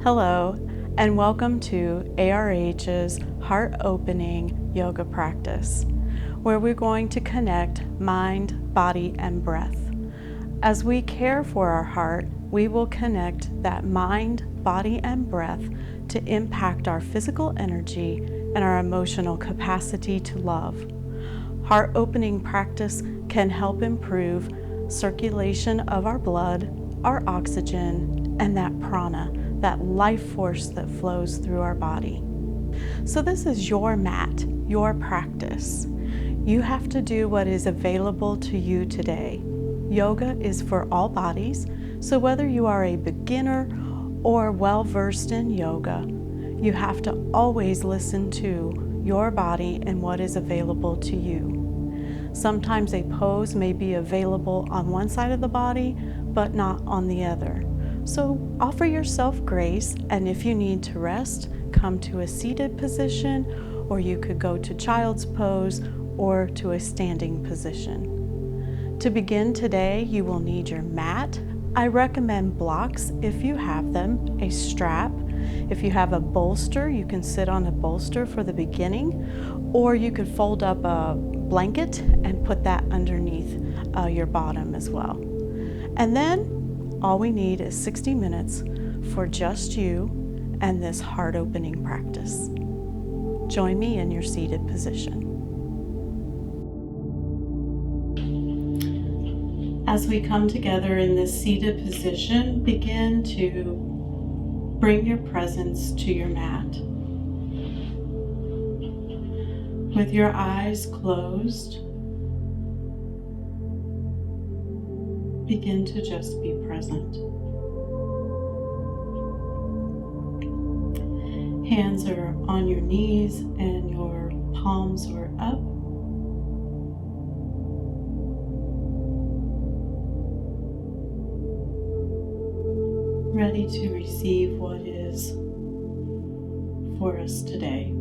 Hello, and welcome to ARH's Heart Opening Yoga Practice, where we're going to connect mind, body, and breath. As we care for our heart, we will connect that mind, body, and breath to impact our physical energy and our emotional capacity to love. Heart opening practice can help improve circulation of our blood, our oxygen, and that prana, that life force that flows through our body. So this is your mat, your practice. You have to do what is available to you today. Yoga is for all bodies, so whether you are a beginner or well-versed in yoga, you have to always listen to your body and what is available to you. Sometimes a pose may be available on one side of the body, but not on the other. So offer yourself grace, and if you need to rest, come to a seated position, or you could go to child's pose or to a standing position. To begin today, you will need your mat. I recommend blocks if you have them, a strap. If you have a bolster, you can sit on a bolster for the beginning, or you could fold up a blanket and put that underneath your bottom as well. And then all we need is 60 minutes for just you and this heart-opening practice. Join me in your seated position. As we come together in this seated position, begin to bring your presence to your mat. With your eyes closed, begin to just be present. Hands are on your knees and your palms are up. Ready to receive what is for us today.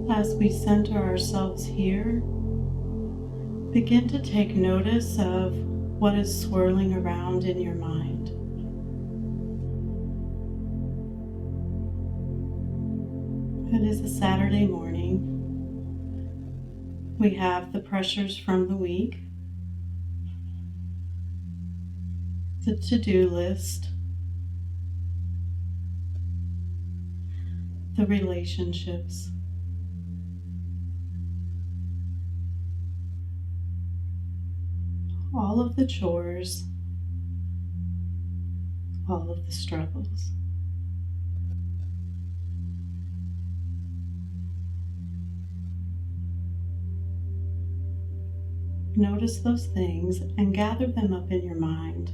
As we center ourselves here, begin to take notice of what is swirling around in your mind. It is a Saturday morning. We have the pressures from the week, the to-do list, the relationships, all of the chores, all of the struggles. Notice those things and gather them up in your mind.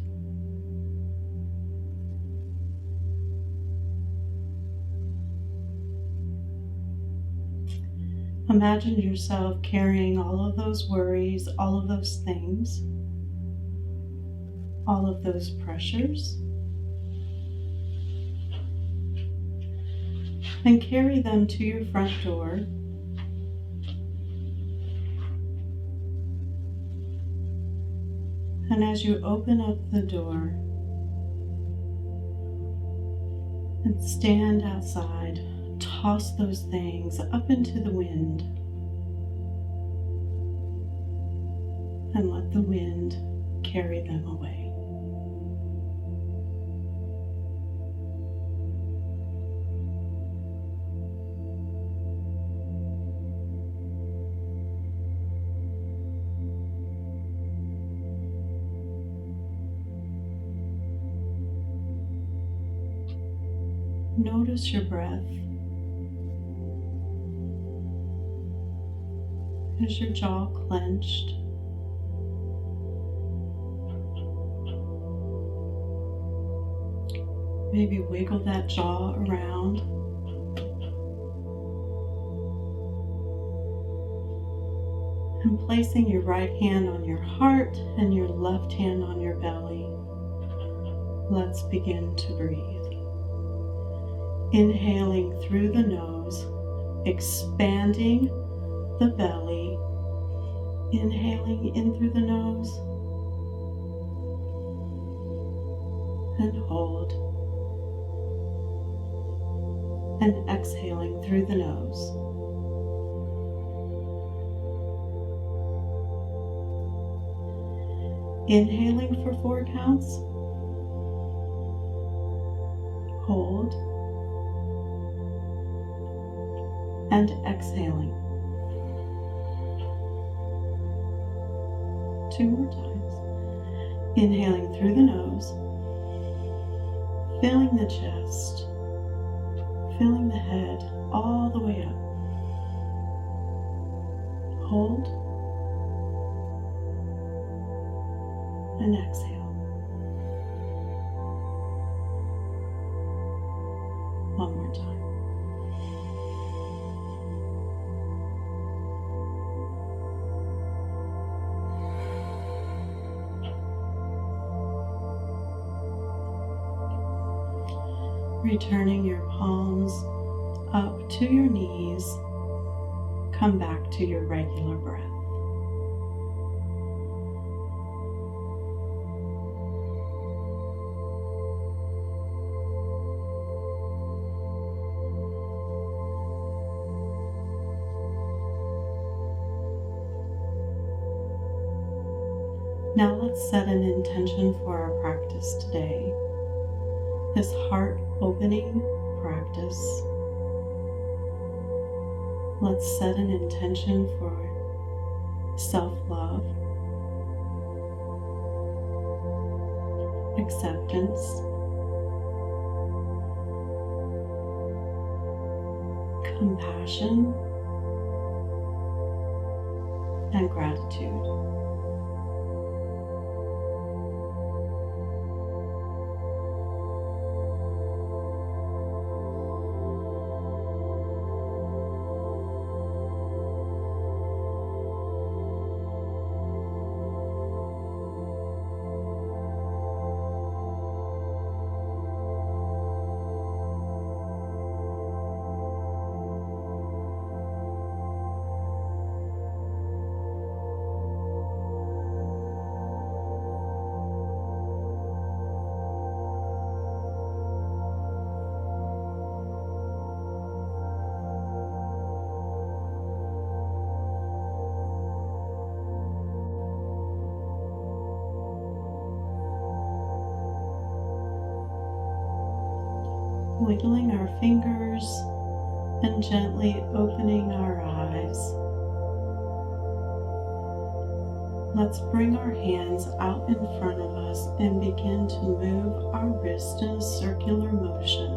Imagine yourself carrying all of those worries, all of those things, all of those pressures, and carry them to your front door. And as you open up the door and stand outside, toss those things up into the wind and let the wind carry them away. Notice your breath. Is your jaw clenched? Maybe wiggle that jaw around. And placing your right hand on your heart and your left hand on your belly, let's begin to breathe. Inhaling through the nose, expanding the belly. Inhaling in through the nose and hold. And exhaling through the nose. Inhaling for 4 counts. Hold. And exhaling. 2 more times. Inhaling through the nose, filling the chest, filling the head all the way up. Hold and exhale. 1 more time. Returning your palms up to your knees, come back to your regular breath. Now let's set an intention for our practice today. This heart opening practice. Let's set an intention for self-love, acceptance, compassion, and gratitude. Wiggling our fingers and gently opening our eyes. Let's bring our hands out in front of us and begin to move our wrist in a circular motion,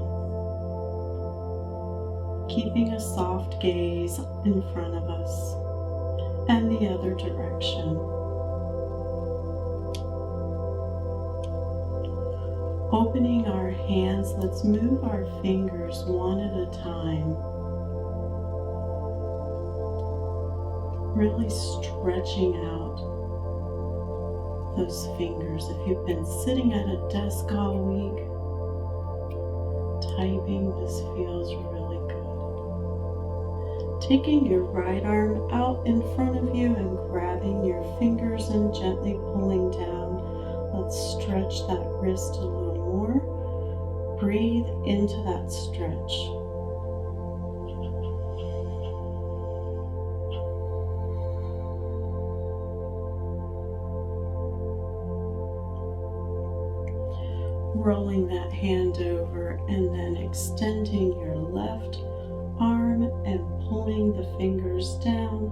keeping a soft gaze in front of us and the other direction. Opening our hands, let's move our fingers one at a time. Really stretching out those fingers. If you've been sitting at a desk all week, typing, this feels really good. Taking your right arm out in front of you and grabbing your fingers and gently pulling down. Let's stretch that wrist a little more. Breathe into that stretch. rolling that hand over and then extending your left arm and pulling the fingers down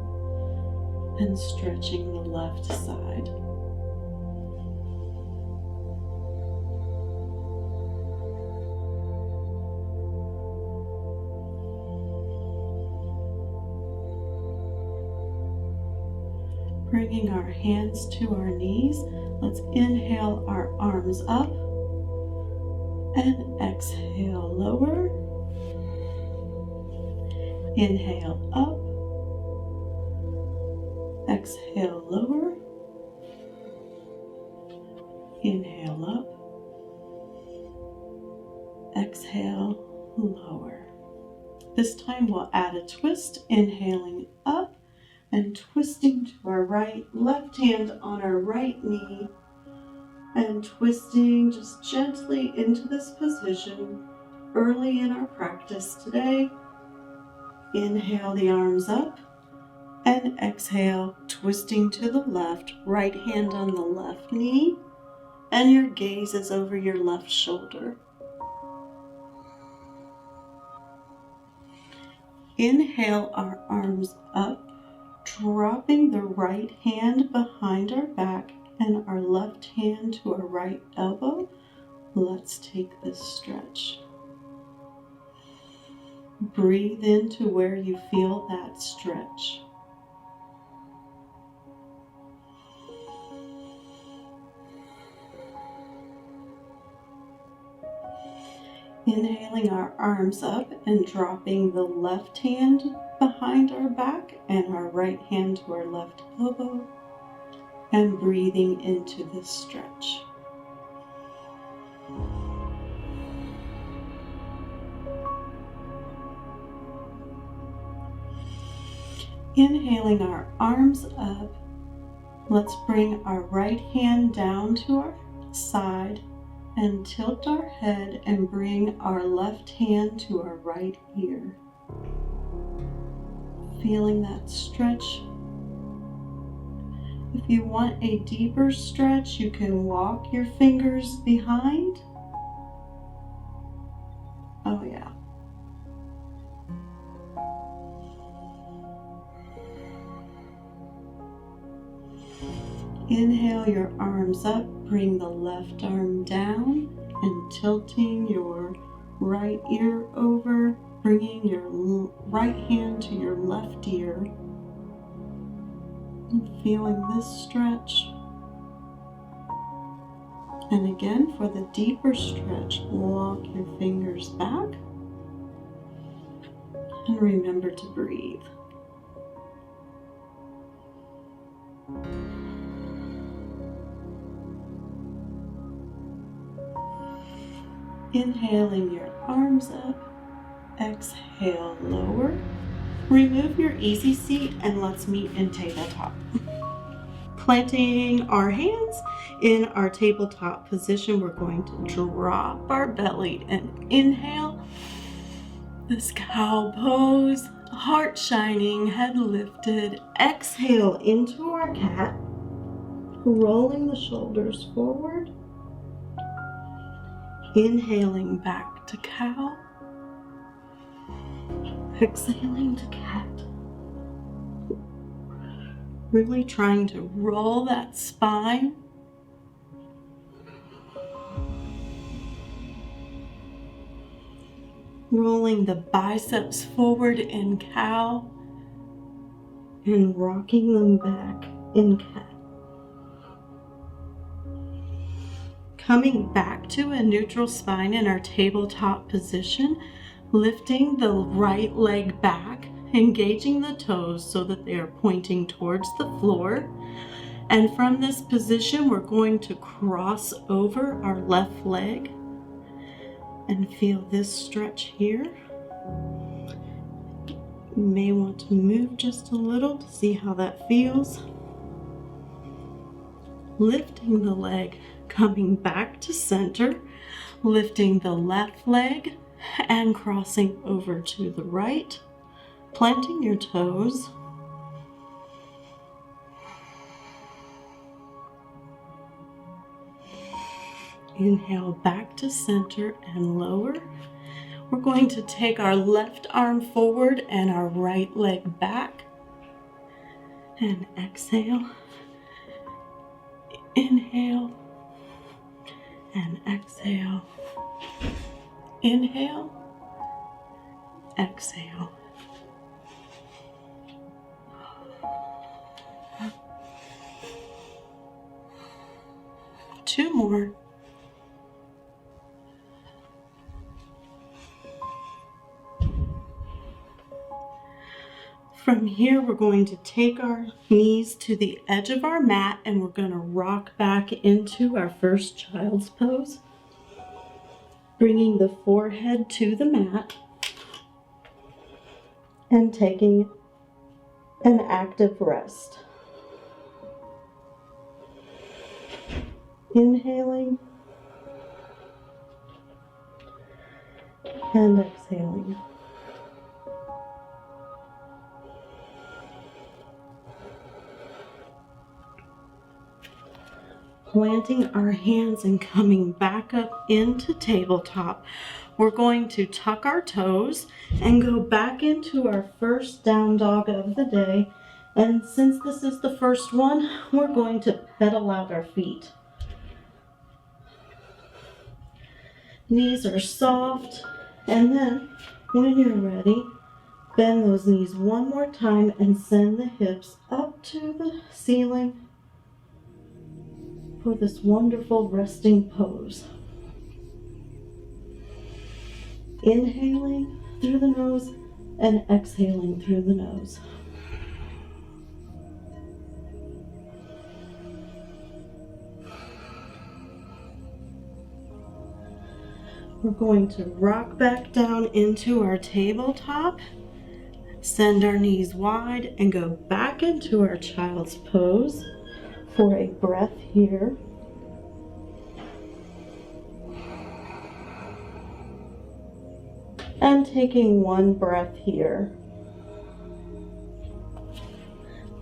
and stretching the left side. Bringing our hands to our knees, let's inhale our arms up and exhale lower. Inhale up, exhale lower, inhale up, exhale lower. This time we'll add a twist, inhaling up and twisting to our right, left hand on our right knee, and twisting just gently into this position early in our practice today. Inhale the arms up and exhale, twisting to the left, right hand on the left knee, and your gaze is over your left shoulder. Inhale our arms up, dropping the right hand behind our back and our left hand to our right elbow. Let's take this stretch. Breathe into where you feel that stretch. Inhaling our arms up and dropping the left hand behind our back and our right hand to our left elbow, and breathing into this stretch. Inhaling our arms up, let's bring our right hand down to our side and tilt our head and bring our left hand to our right ear. Feeling that stretch. If you want a deeper stretch, you can walk your fingers behind. Oh yeah. Inhale your arms up, bring the left arm down and tilting your right ear over, bringing your right hand to your left ear. And feeling this stretch. And again, for the deeper stretch, walk your fingers back and remember to breathe. Inhaling your arms up, exhale, lower. Remove your easy seat and let's meet in tabletop. Planting our hands in our tabletop position, we're going to drop our belly and inhale. This cow pose, heart shining, head lifted. Exhale into our cat, rolling the shoulders forward. Inhaling back to cow. Exhaling to cat. Really trying to roll that spine. Rolling the biceps forward in cow and rocking them back in cat. Coming back to a neutral spine in our tabletop position, lifting the right leg back, engaging the toes so that they are pointing towards the floor. And from this position, we're going to cross over our left leg and feel this stretch here. You may want to move just a little to see how that feels. Lifting the leg, coming back to center, lifting the left leg and crossing over to the right, planting your toes. Inhale back to center and lower. We're going to take our left arm forward and our right leg back. And exhale. Inhale. And exhale. Inhale. Exhale. Two more. From here, we're going to take our knees to the edge of our mat and we're going to rock back into our first child's pose, bringing the forehead to the mat and taking an active rest. Inhaling and exhaling. Planting our hands and coming back up into tabletop. We're going to tuck our toes and go back into our first down dog of the day. And since this is the first one, we're going to pedal out our feet. Knees are soft, and then when you're ready, bend those knees one more time and send the hips up to the ceiling for this wonderful resting pose. Inhaling through the nose and exhaling through the nose. We're going to rock back down into our tabletop, send our knees wide, and go back into our child's pose for a breath here. And taking one breath here.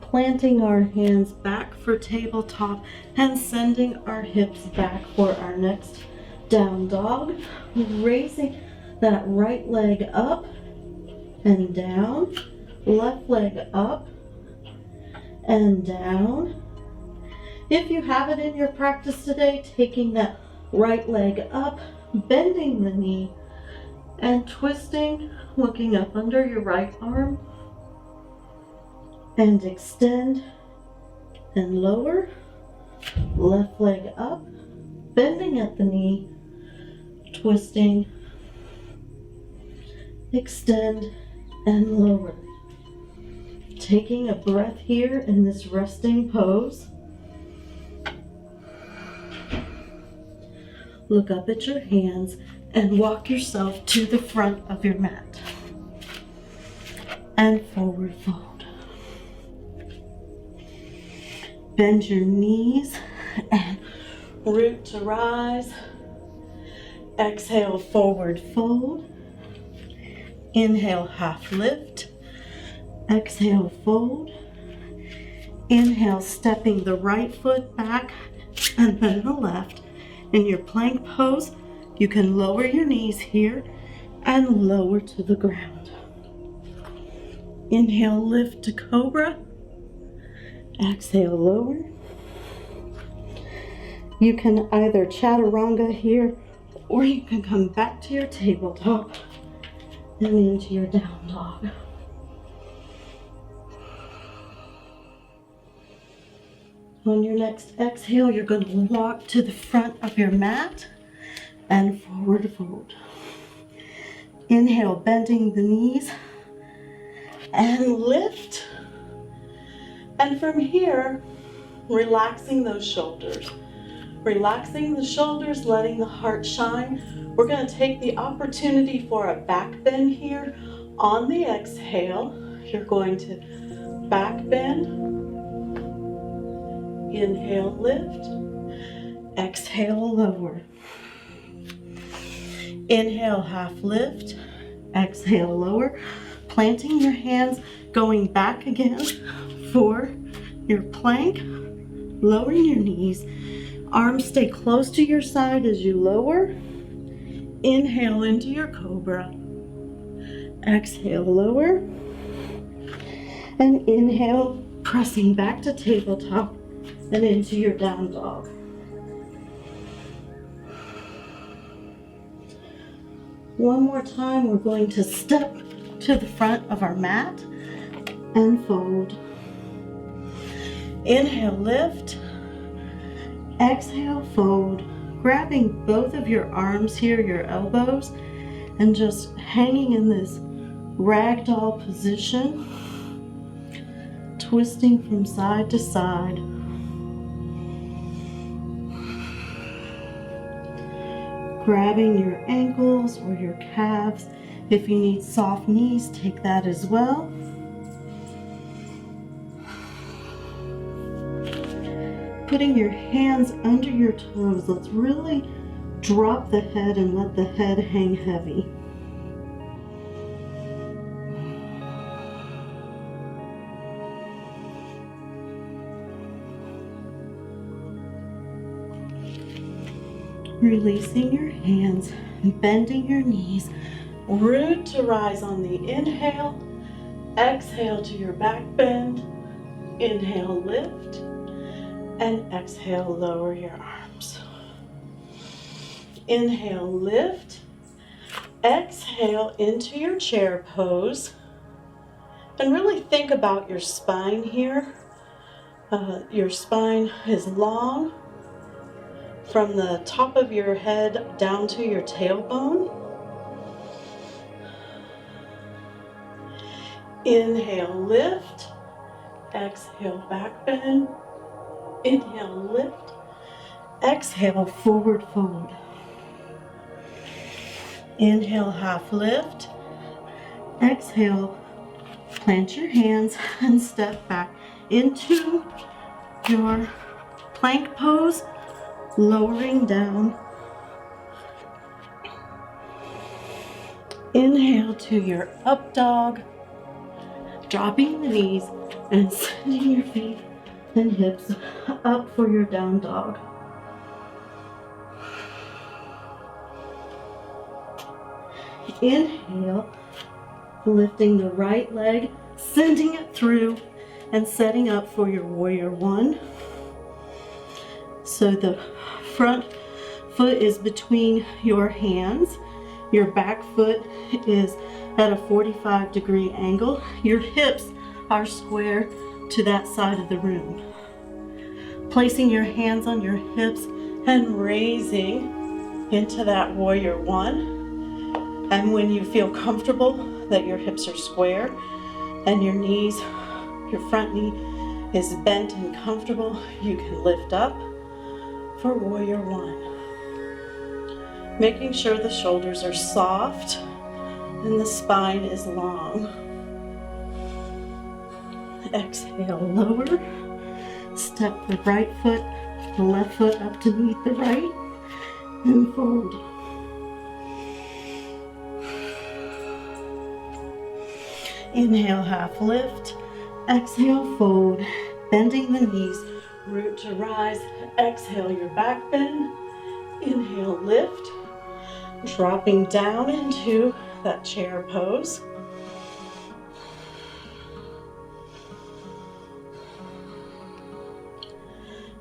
Planting our hands back for tabletop and sending our hips back for our next down dog. Raising that right leg up and down, left leg up and down. If you have it in your practice today, taking that right leg up, bending the knee, and twisting, looking up under your right arm, and extend and lower, left leg up, bending at the knee, twisting, extend, and lower. Taking a breath here in this resting pose. Look up at your hands and walk yourself to the front of your mat. And forward fold. Bend your knees and root to rise. Exhale, forward fold. Inhale, half lift. Exhale, fold. Inhale, stepping the right foot back and then the left. In your plank pose, you can lower your knees here and lower to the ground. Inhale, lift to cobra. Exhale, lower. You can either chaturanga here, or you can come back to your tabletop and into your down dog. On your next exhale, you're going to walk to the front of your mat and forward fold. Inhale, bending the knees and lift. And from here, relaxing those shoulders. Relaxing the shoulders, letting the heart shine. We're going to take the opportunity for a back bend here. On the exhale, you're going to back bend. Inhale, lift. Exhale, lower. Inhale, half lift. Exhale, lower. Planting your hands, going back again for your plank. Lowering your knees Arms stay close to your side as you lower. Inhale into your cobra. Exhale, lower. And inhale, pressing back to tabletop and into your down dog. One more time, we're going to step to the front of our mat and fold. Inhale, lift. Exhale, fold. Grabbing both of your arms here, your elbows, and just hanging in this ragdoll position, twisting from side to side. Grabbing your ankles or your calves. If you need soft knees, take that as well. Putting your hands under your toes. Let's really drop the head and let the head hang heavy. Releasing your hands, bending your knees. Root to rise on the inhale. Exhale to your back bend. Inhale, lift. And exhale, lower your arms. Inhale, lift. Exhale into your chair pose. And really think about your spine here. Your spine is long from the top of your head down to your tailbone. Inhale, lift. Exhale, back bend. Inhale, lift. Exhale, forward fold. Inhale, half lift. Exhale, plant your hands and step back into your plank pose, lowering down. Inhale to your up dog, dropping the knees and sending your feet and hips up for your down dog. Inhale, lifting the right leg, sending it through and setting up for your warrior one. So the front foot is between your hands. Your back foot is at a 45-degree angle. Your hips are square to that side of the room. Placing your hands on your hips and raising into that warrior one. And when you feel comfortable that your hips are square and your knees, your front knee is bent and comfortable, you can lift up for warrior one. Making sure the shoulders are soft and the spine is long. Exhale, lower. Step the right foot, the left foot up to meet the right, and fold. Inhale, half lift. Exhale, fold. Bending the knees, root to rise. Exhale, your back bend. Inhale, lift. Dropping down into that chair pose.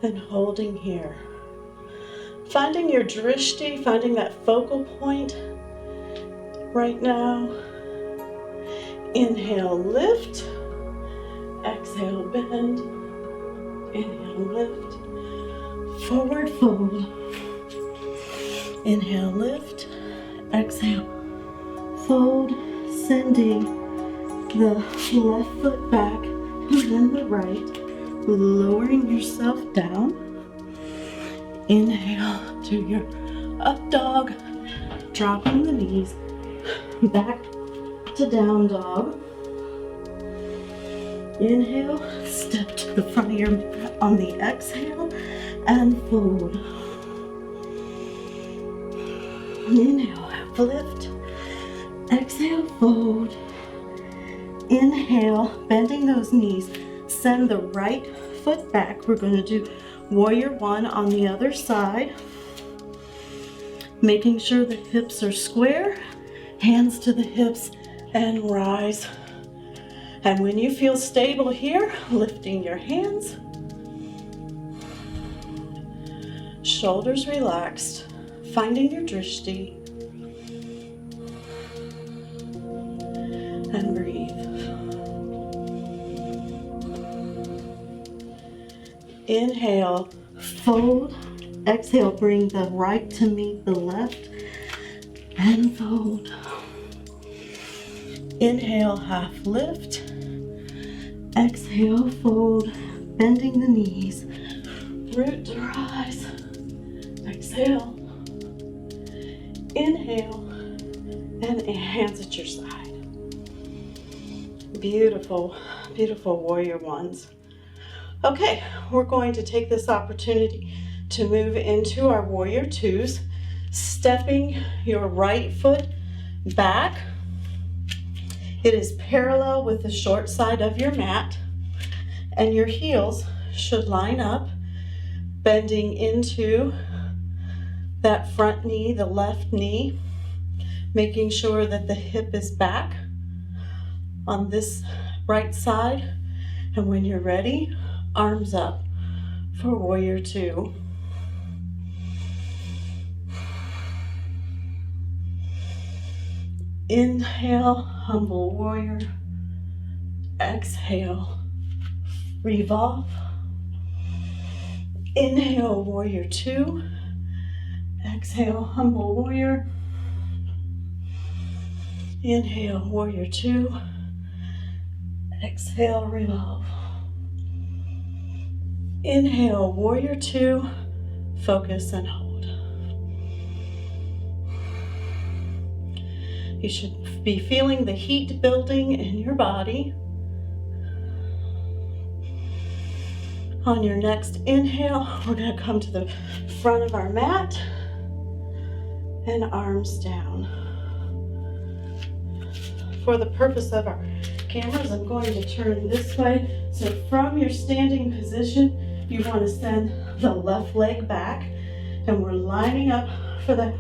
And holding here. Finding your drishti, finding that focal point right now. Inhale, lift. Exhale, bend. Inhale, lift. Forward fold. Inhale, lift. Exhale, fold. Sending the left foot back and then the right. Lowering yourself down. Inhale to your up dog. Dropping the knees. Back to down dog. Inhale, step to the front of your mat on the exhale and fold. Inhale, half lift. Exhale, fold. Inhale, bending those knees. Send the right foot back. We're going to do Warrior one on the other side. Making sure the hips are square, hands to the hips, and rise. And when you feel stable here, lifting your hands, shoulders relaxed, finding your drishti, and breathe. Inhale, fold. Exhale, bring the right to meet the left, and fold. Inhale, half lift. Exhale, fold, bending the knees. Root to rise. Exhale. Inhale, and hands at your side. Beautiful, beautiful warrior ones. Okay, we're going to take this opportunity to move into our warrior twos, stepping your right foot back. It is parallel with the short side of your mat, and your heels should line up, bending into that front knee, the left knee, making sure that the hip is back on this right side. And when you're ready, arms up for warrior two. Inhale, humble warrior. Exhale, revolve. Inhale, warrior two. Exhale, humble warrior. Inhale, warrior two. Exhale, revolve. Inhale, warrior two. Focus and hold. You should be feeling the heat building in your body. On your next inhale, we're going to come to the front of our mat and arms down. For the purpose of our cameras, I'm going to turn this way. So from your standing position, you want to send the left leg back, and we're lining up for the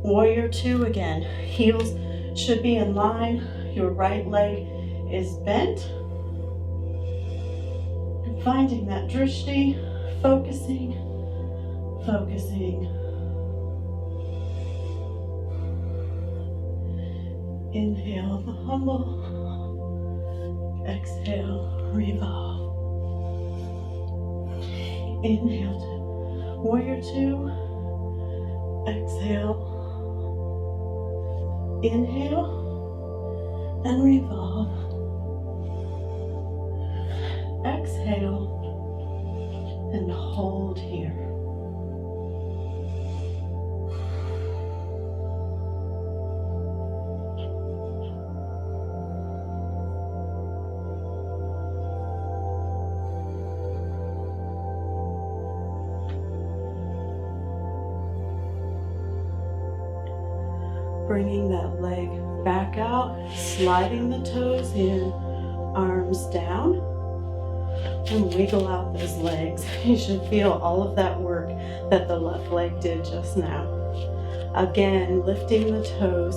warrior two again. Heels should be in line. Your right leg is bent. And finding that drishti, focusing. Inhale, the humble. Exhale, revolve. Inhale to warrior two. Exhale. Inhale and revolve. Exhale and hold here. Bringing that leg back out, sliding the toes in, arms down, and wiggle out those legs. You should feel all of that work that the left leg did just now. Again, lifting the toes,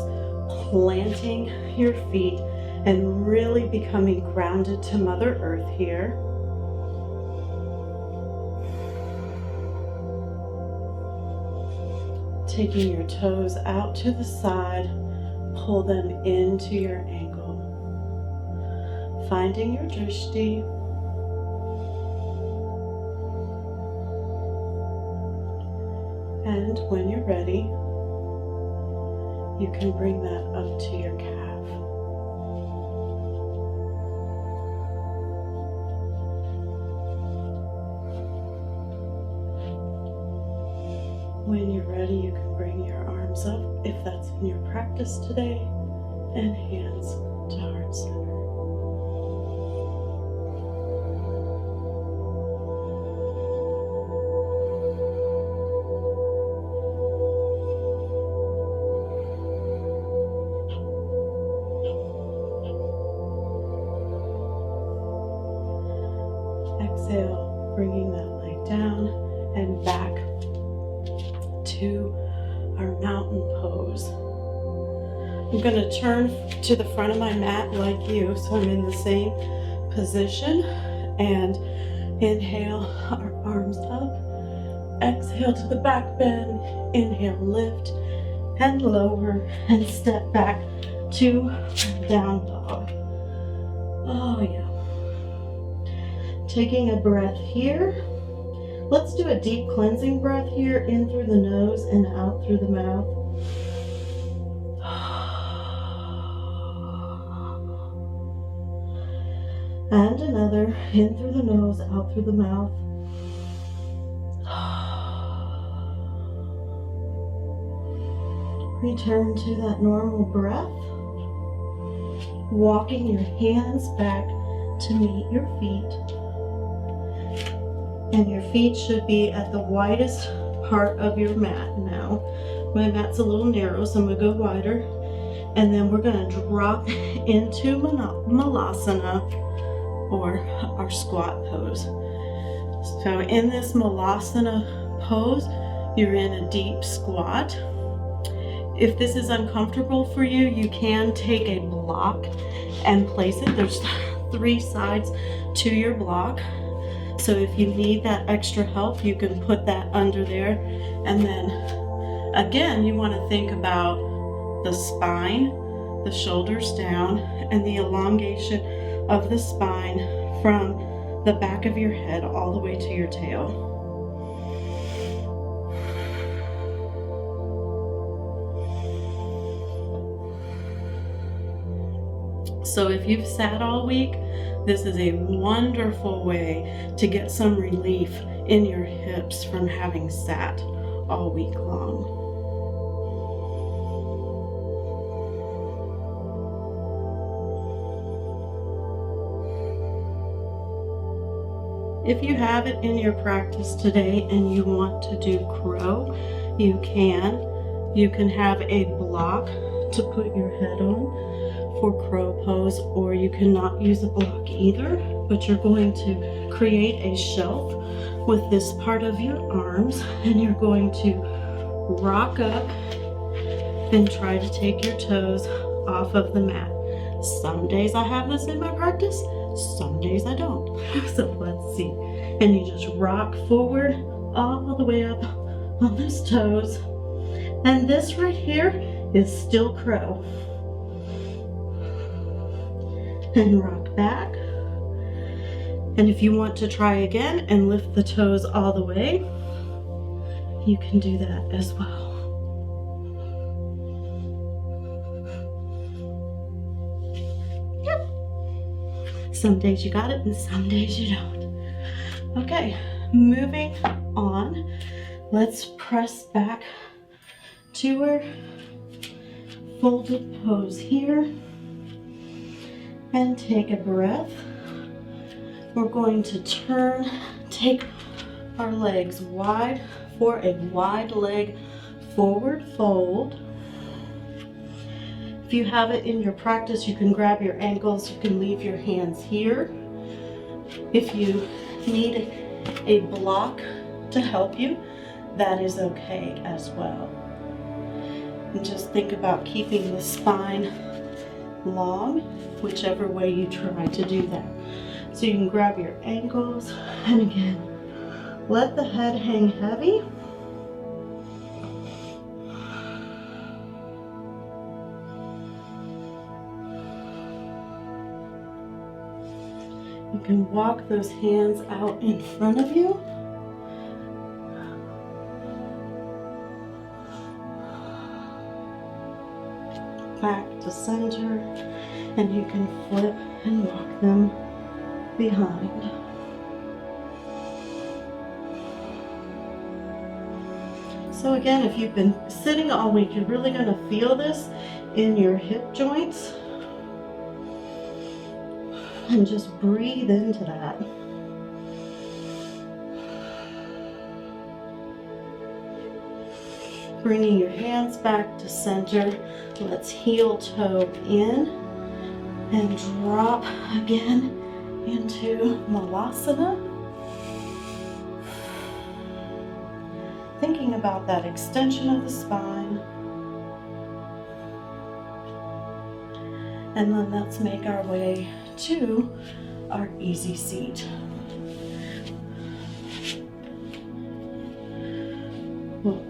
planting your feet, and really becoming grounded to Mother Earth here. Taking your toes out to the side, pull them into your ankle. Finding your drishti. And when you're ready, you can bring that up to your calf. When you're ready, you can bring your arms up, if that's in your practice today, and hands to heart center. Exhale, bringing that leg down. and back to our mountain pose. I'm going to turn to the front of my mat like you, so I'm in the same position, and inhale our arms up, exhale to the back bend, inhale, lift and lower and step back to down dog. Oh yeah. Taking a breath here. Let's do a deep cleansing breath here, in through the nose and out through the mouth. And another, in through the nose, out through the mouth. Return to that normal breath. Walking your hands back to meet your feet. And your feet should be at the widest part of your mat now. My mat's a little narrow, so I'm going to go wider. And then we're going to drop into malasana, or our squat pose. So in this malasana pose, you're in a deep squat. If this is uncomfortable for you, you can take a block and place it. There's 3 sides to your block. So if you need that extra help, you can put that under there. And then again, you want to think about the spine, the shoulders down, and the elongation of the spine from the back of your head all the way to your tail. So if you've sat all week, this is a wonderful way to get some relief in your hips from having sat all week long. If you have it in your practice today and you want to do crow, you can. You can have a block to put your head on for crow pose, or you cannot use a block either, but you're going to create a shelf with this part of your arms, and you're going to rock up and try to take your toes off of the mat. Some days I have this in my practice, some days I don't. So let's see. And you just rock forward all the way up on those toes. And this right here is still crow. And rock back. And if you want to try again and lift the toes all the way, you can do that as well. Yep. Some days you got it and some days you don't. Okay, moving on. Let's press back to our folded pose here. And take a breath. We're going to take our legs wide for a wide leg forward fold. If you have it in your practice, you can grab your ankles, you can leave your hands here. If you need a block to help you, that is okay as well. And just think about keeping the spine long, whichever way you try to do that. So you can grab your ankles, and again, let the head hang heavy. You can walk those hands out in front of you. Back to center, and you can flip and walk them behind. So again, if you've been sitting all week, you're really going to feel this in your hip joints. And just breathe into that. Bringing your hands back to center. Let's heel toe in and drop again into Malasana. thinking about that extension of the spine. And then let's make our way to our easy seat. We'll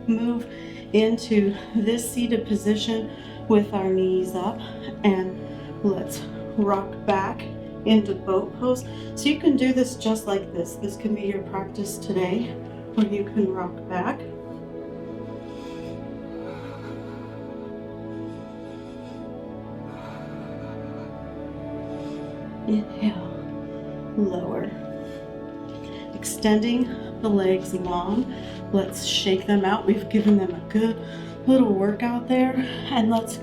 move into this seated position with our knees up, and let's rock back into boat pose. So you can do this just like this. This can be your practice today, where you can rock back. Inhale, lower. Extending the legs long. Let's shake them out. We've given them a good little workout there. And let's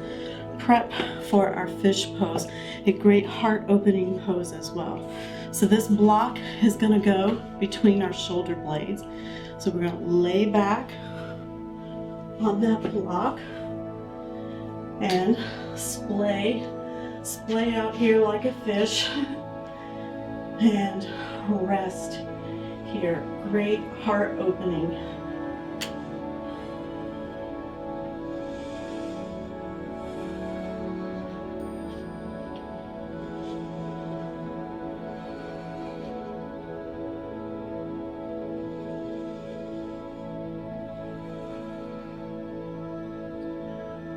prep for our fish pose, a great heart opening pose as well. So this block is going to go between our shoulder blades. So we're going to lay back on that block and splay out here like a fish and rest here. Great heart opening.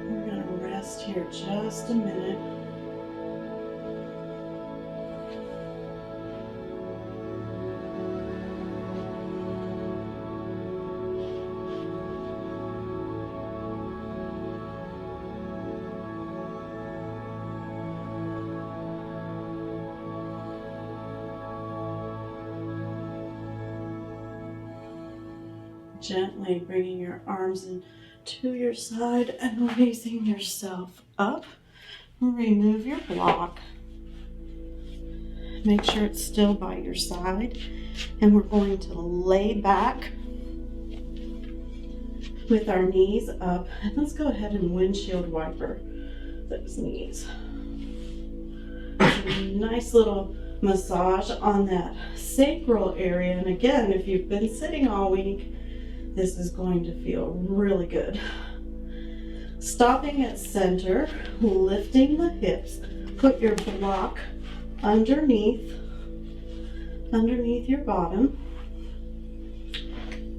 We're going to rest here just a minute. Gently bringing your arms in to your side and raising yourself up. Remove your block. Make sure it's still by your side. And we're going to lay back with our knees up. And let's go ahead and windshield wiper those knees. Nice little massage on that sacral area. And again, if you've been sitting all week, this is going to feel really good. Stopping at center, lifting the hips, put your block underneath your bottom,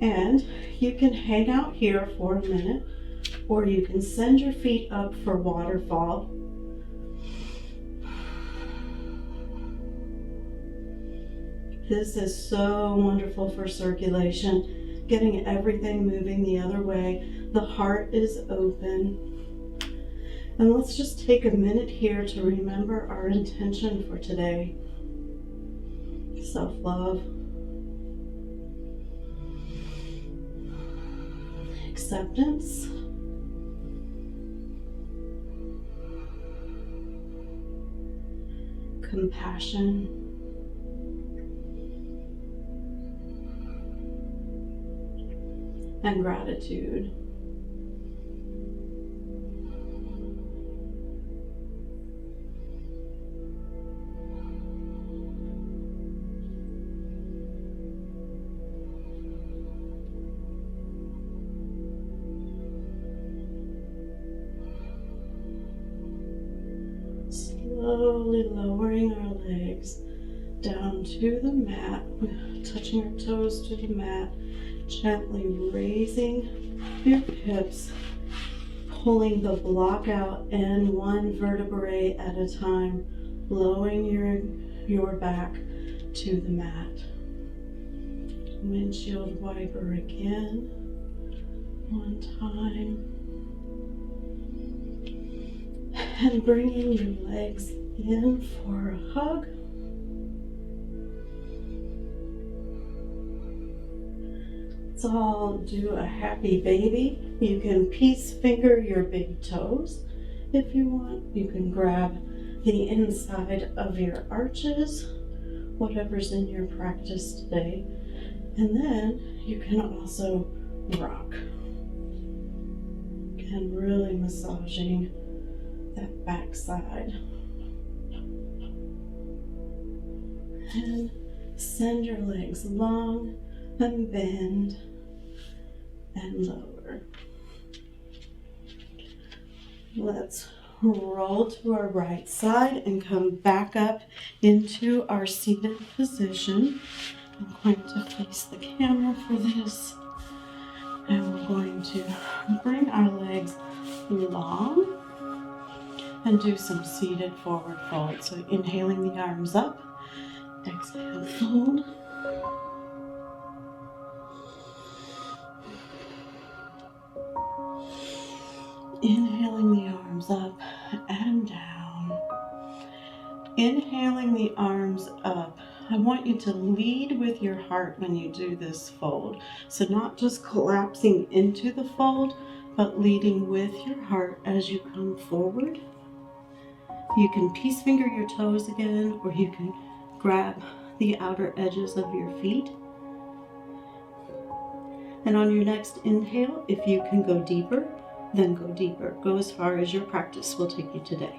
and you can hang out here for a minute, or you can send your feet up for waterfall. This is so wonderful for circulation. Getting everything moving the other way. The heart is open. And let's just take a minute here to remember our intention for today. Self-love. Acceptance. Compassion. And gratitude. Slowly lowering our legs down to the mat, touching our toes to the mat. Gently raising your hips, pulling the block out and one vertebrae at a time, lowering your back to the mat. Windshield wiper again, one time. And bringing your legs in for a hug. Let's all do a happy baby. You can peace finger your big toes if you want. You can grab the inside of your arches, whatever's in your practice today. And then you can also rock. And really massaging that back side. And send your legs long and bend. and lower. Let's roll to our right side and come back up into our seated position. I'm going to face the camera for this. And we're going to bring our legs long and do some seated forward fold. So inhaling the arms up, exhale, fold. Inhaling the arms up and down. Inhaling the arms up. I want you to lead with your heart when you do this fold. So not just collapsing into the fold, but leading with your heart as you come forward. You can peace finger your toes again, or you can grab the outer edges of your feet. And on your next inhale, if you can go deeper, then go deeper. Go as far as your practice will take you today.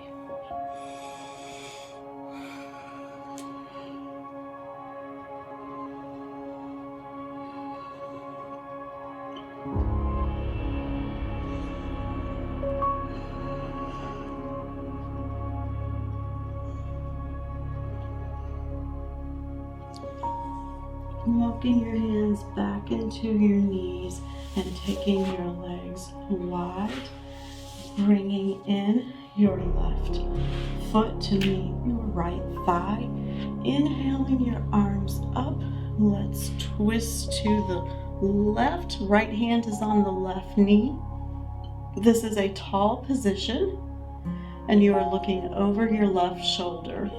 Walking your hands back into your knees and taking your legs wide, bringing in your left foot to meet your right thigh. Inhaling your arms up, let's twist to the left. Right hand is on the left knee. This is a tall position, and you are looking over your left shoulder.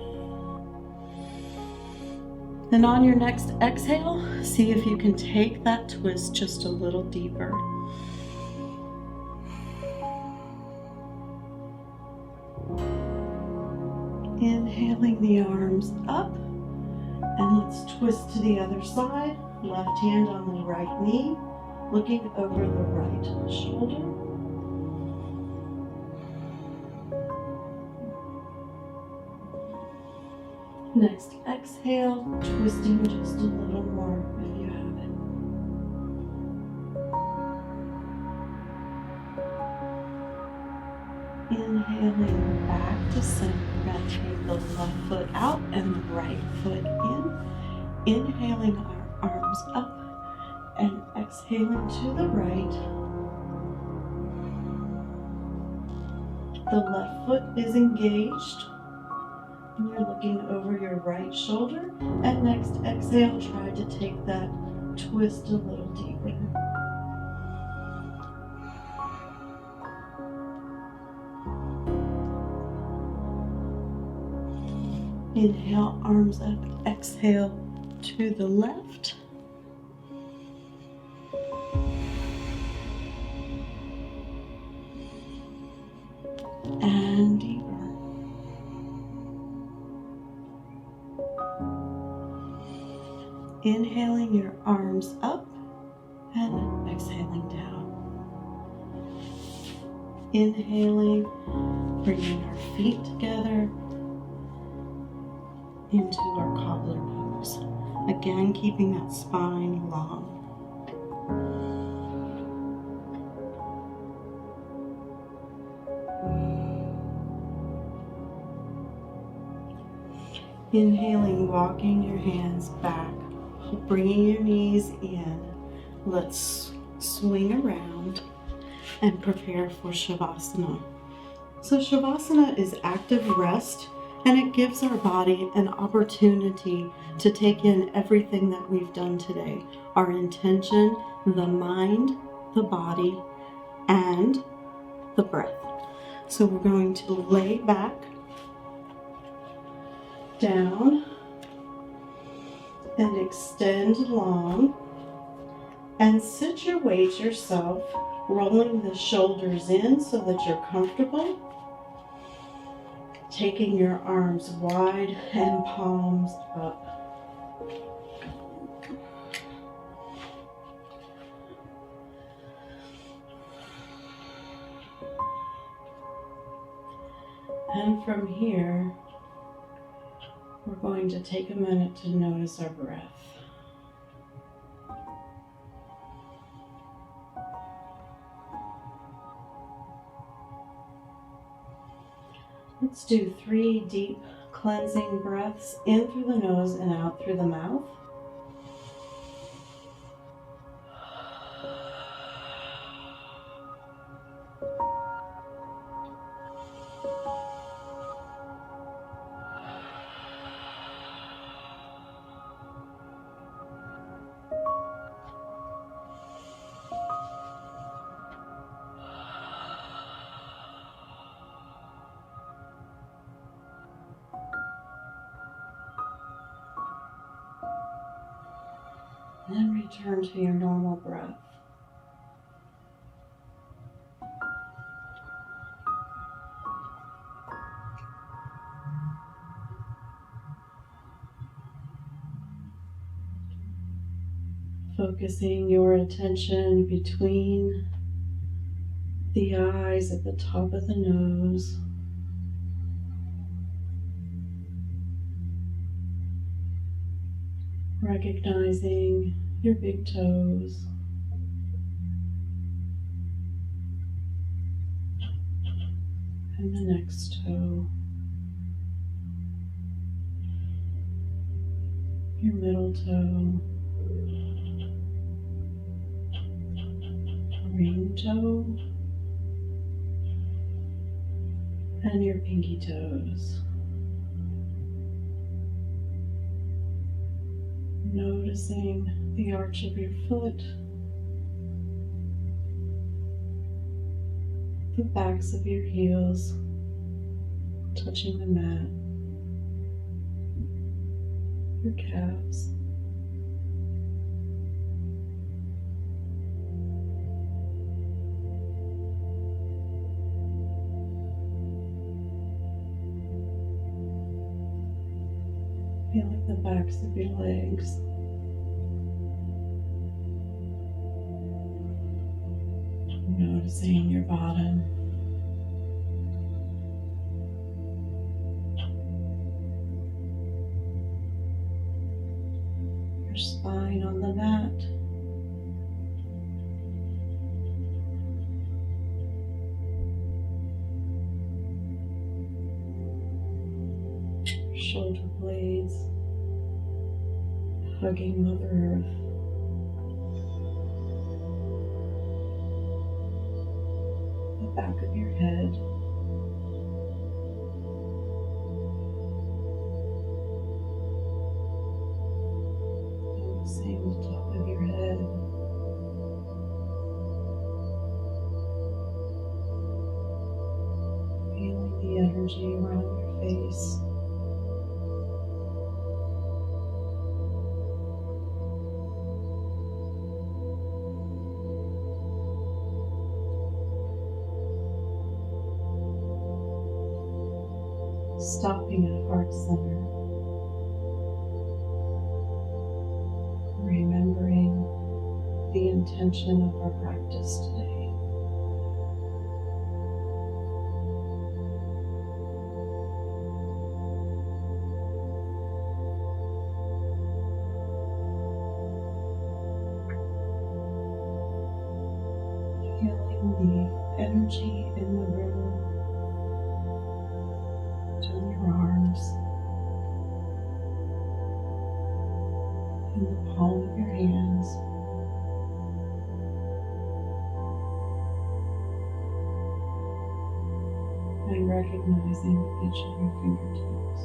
And on your next exhale, see if you can take that twist just a little deeper. Inhaling the arms up, and let's twist to the other side. Left hand on the right knee, looking over the right shoulder. Next exhale, twisting just a little more if you have it. Inhaling back to center. We're going to take the left foot out and the right foot in. Inhaling our arms up and exhaling to the right. The left foot is engaged. And you're looking over your right shoulder. And next exhale, try to take that twist a little deeper. Inhale, arms up, exhale to the left. And deeper. Inhaling your arms up and exhaling down. Inhaling, bringing our feet together into our cobbler pose. Again, keeping that spine long. Inhaling, walking your hands back, bringing your knees in. Let's swing around and prepare for Shavasana. So Shavasana is active rest, and it gives our body an opportunity to take in everything that we've done today. Our intention, the mind, the body, and the breath. So we're going to lay back, down, and extend long, and situate yourself, rolling the shoulders in so that you're comfortable. Taking your arms wide and palms up. And from here, we're going to take a minute to notice our breath. Let's do 3 deep cleansing breaths in through the nose and out through the mouth. And return to your normal breath. Focusing your attention between the eyes at the top of the nose. Recognizing your big toes. And the next toe. Your middle toe. Ring toe. And your pinky toes. Noticing the arch of your foot, the backs of your heels touching the mat, your calves. Feeling the backs of your legs. Noticing your bottom. Your spine on the mat. Your shoulder blades hugging Mother Earth. The back of your head. Noticing the top of your head. Feeling the energy around your face. Stopping at heart center, remembering the intention of our practice today. Feeling the energy in the room. Your arms in the palm of your hands, and recognizing each of your fingertips.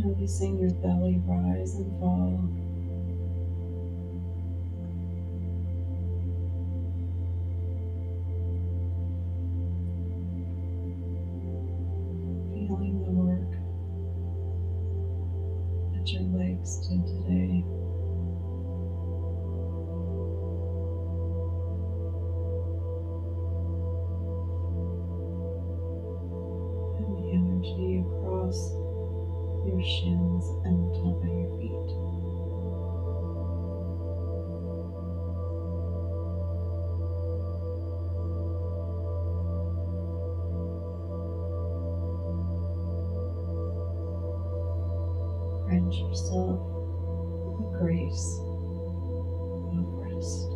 Noticing your belly rise and fall. Feeling the work that your legs did today. And the energy across your shins and the top of your feet. grant yourself the grace of rest.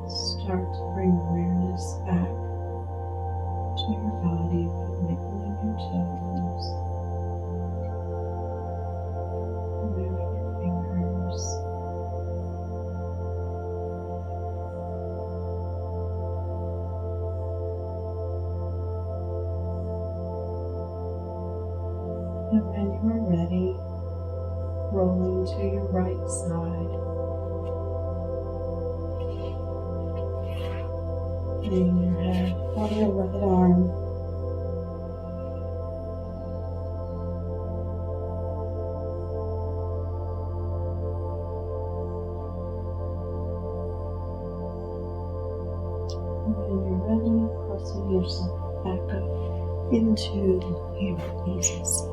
Start to bring awareness back to your body by wiggling your toes, moving your fingers, and when you are ready, rolling to your right side. Laying your head on your right arm. And when you're ready, pressing yourself back up into your easy seat.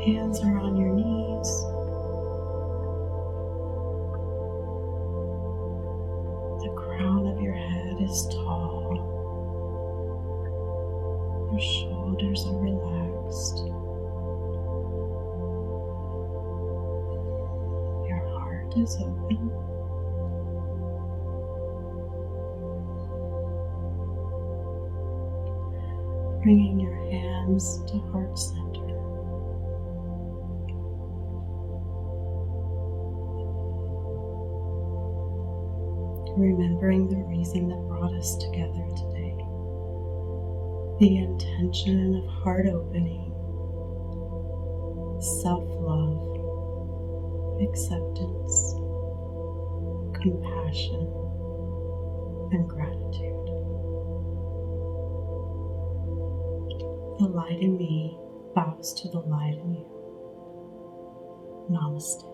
Hands are on your knees. The crown of your head is tall. Your shoulders are relaxed. Your heart is open. Bringing your hands to heart center. Remembering the reason that brought us together today. The intention of heart opening, self-love, acceptance, compassion, and gratitude. The light in me bows to the light in you. Namaste.